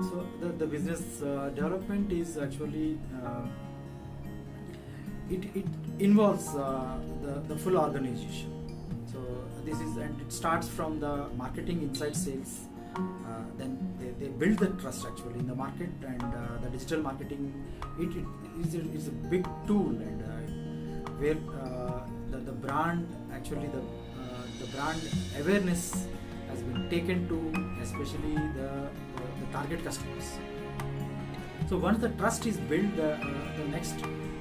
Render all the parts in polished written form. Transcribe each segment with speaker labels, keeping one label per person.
Speaker 1: So the business development is actually it involves the full organization. So this is, and it starts from the marketing inside sales. Then they build the trust actually in the market, and the digital marketing it is a big tool, and where the brand actually the brand awareness has been taken to especially the target customers. So once the trust is built, the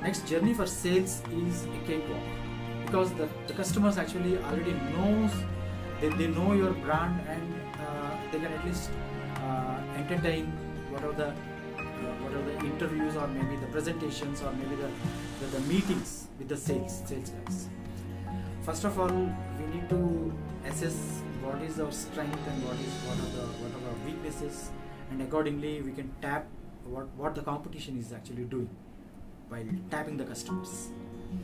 Speaker 1: next journey for sales is a cakewalk, because the customers actually already knows, they know your brand, and they can at least entertain whatever the interviews, or maybe the presentations, or maybe the meetings with the sales guys. First of all, we need to assess what is our strength and what are our weaknesses, and accordingly we can tap what the competition is actually doing while tapping the customers.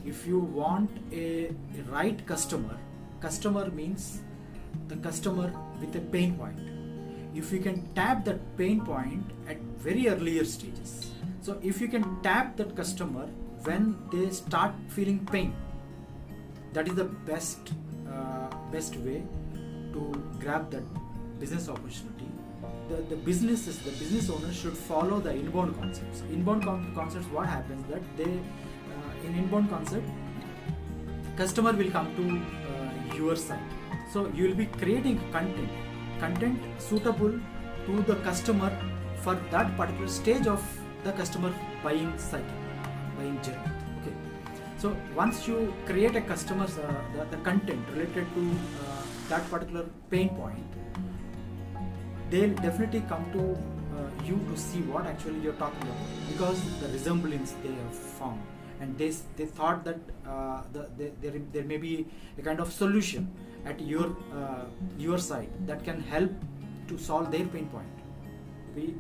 Speaker 1: If you want a right customer means the customer with a pain point. If you can tap that pain point at very earlier stages, so if you can tap that customer when they start feeling pain, that is the best way to grab that business opportunity. The business owners should follow the inbound concepts. Concepts, what happens that they in inbound concept, customer will come to your site. So you will be creating content suitable to the customer for that particular stage of the customer buying journey. Okay. So once you create a customer's the content related to that particular pain point, they'll definitely come to you to see what actually you're talking about, because the resemblance they have found, and they thought that there may be a kind of solution at your side that can help to solve their pain point.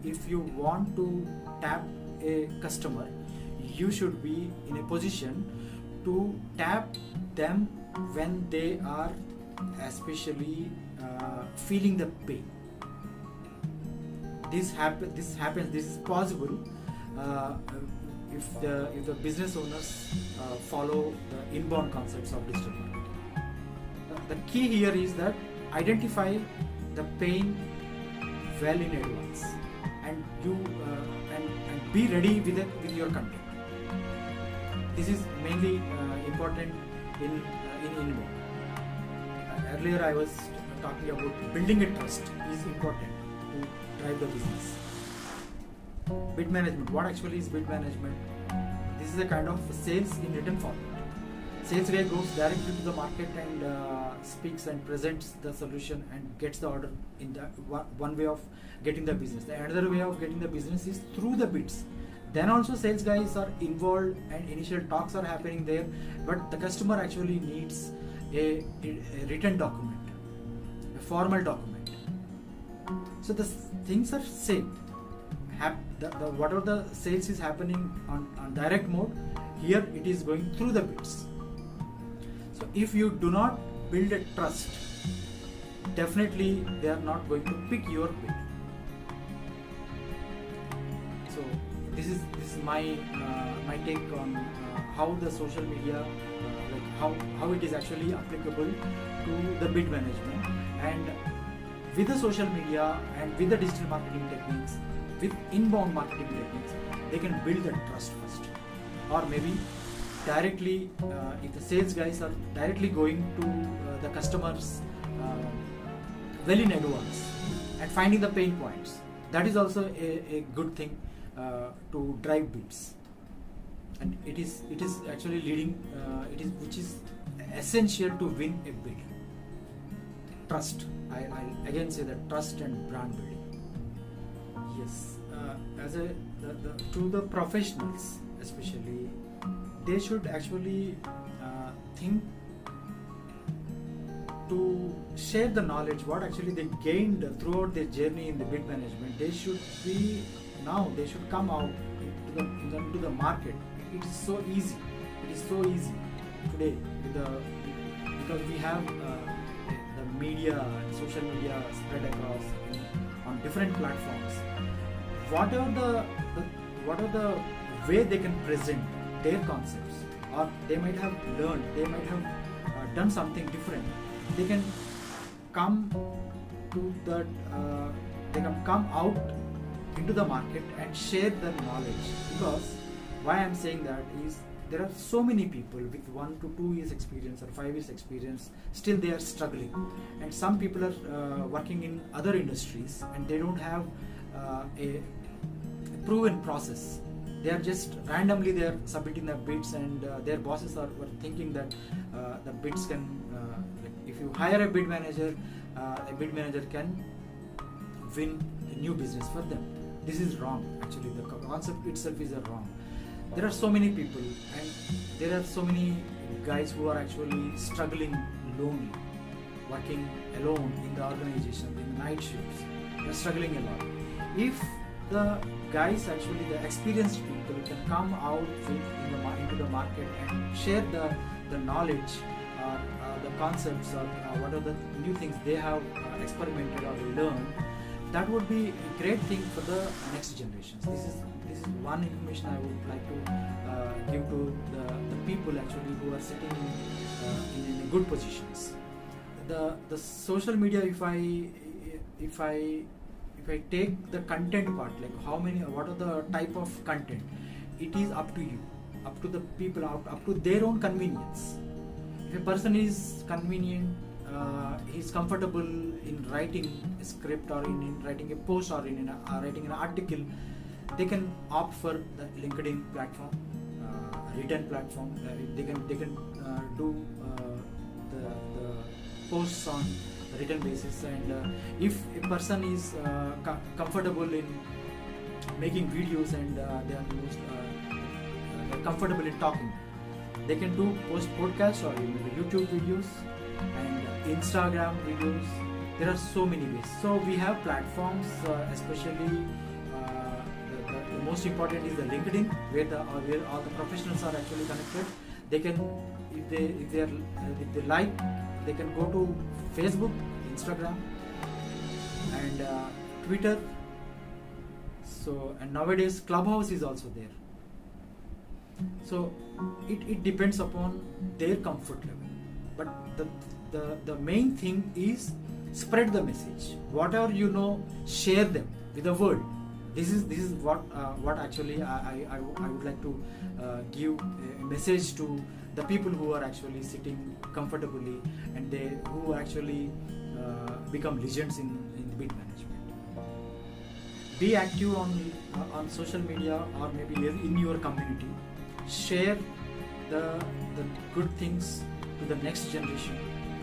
Speaker 1: If you want to tap a customer, you should be in a position to tap them when they are especially feeling the pain. This is possible if the business owners follow the inbound concepts of digital marketing. The key here is that identify the pain well in advance, and you and be ready with your content. This is mainly important in inbound. Earlier I was talking about building a trust is important to drive the business. Bid management. What actually is bid management? This is a kind of sales in written format. Sales guy goes directly to the market and speaks and presents the solution and gets the order in the one way of getting the business. The another way of getting the business is through the bids. Then also sales guys are involved and initial talks are happening there, but the customer actually needs a written document, a formal document. So the things are same. Whatever the sales is happening on direct mode, here it is going through the bids. So if you do not build a trust, definitely they are not going to pick your bid. So this is my take on how the social media, how it is actually applicable to the bid management, and with the social media and with the digital marketing techniques, with inbound marketing techniques, they can build the trust first. Or maybe directly, if the sales guys are directly going to the customers well in advance and finding the pain points, that is also a good thing to drive bids. And it is actually leading, which is essential to win a bid. Trust. I again say that trust and brand building. Yes, to the professionals especially, they should actually think to share the knowledge what actually they gained throughout their journey in the bid management. They should come out into the market. It is so easy. It is so easy today because we have the media and social media spread across on different platforms. whatever the whatever the way they can present their concepts, or they might have learned, they might have done something different, they can come to that they can come out into the market and share their knowledge. Because why I'm saying that is, there are so many people with 1 to 2 years experience or 5 years experience, still they are struggling, and some people are working in other industries and they don't have a proven process. They are just randomly they are submitting their bids, and their bosses were thinking that the bids can like if you hire a bid manager can win a new business for them. This is wrong. Actually, the concept itself is wrong. There are so many people, and there are so many guys who are actually struggling lonely, working alone in the organization, in the night shifts. They are struggling a lot. If the guys, actually the experienced people, can come out into the market and share the knowledge or the concepts or what are the new things they have experimented or learned, that would be a great thing for the next generations. This is one information I would like to give to the people actually who are sitting in good positions. The social media, if I take the content part, like what are the type of content, it is up to you, up to the people, up to their own convenience. If a person is convenient, he's comfortable in writing a script or in writing a post or in writing an article, they can opt for the LinkedIn platform, written platform. They can do the posts on written basis. And if a person is comfortable in making videos and they're comfortable in talking, they can do podcast or maybe YouTube videos and Instagram videos. There are so many ways. So we have platforms, especially the most important is the LinkedIn, where all the professionals are actually connected. They can, if they like, they can go to Facebook, Instagram, and Twitter. So, and nowadays Clubhouse is also there. So it depends upon their comfort level. But the main thing is spread the message. Whatever you know, share them with the world. This is what actually I would like to give a message to the people who are actually sitting comfortably and who actually become legends in bid management. Be active on social media or maybe in your community. Share the good things to the next generation,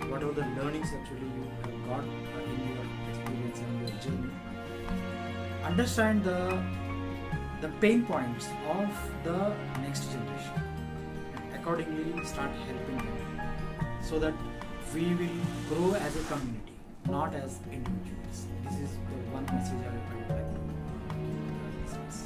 Speaker 1: whatever the learnings actually you have got in your experience and your journey. Understand the pain points of the next generation and accordingly start helping them, so that we will grow as a community, not as individuals. This is the one message I would like to give to the listeners.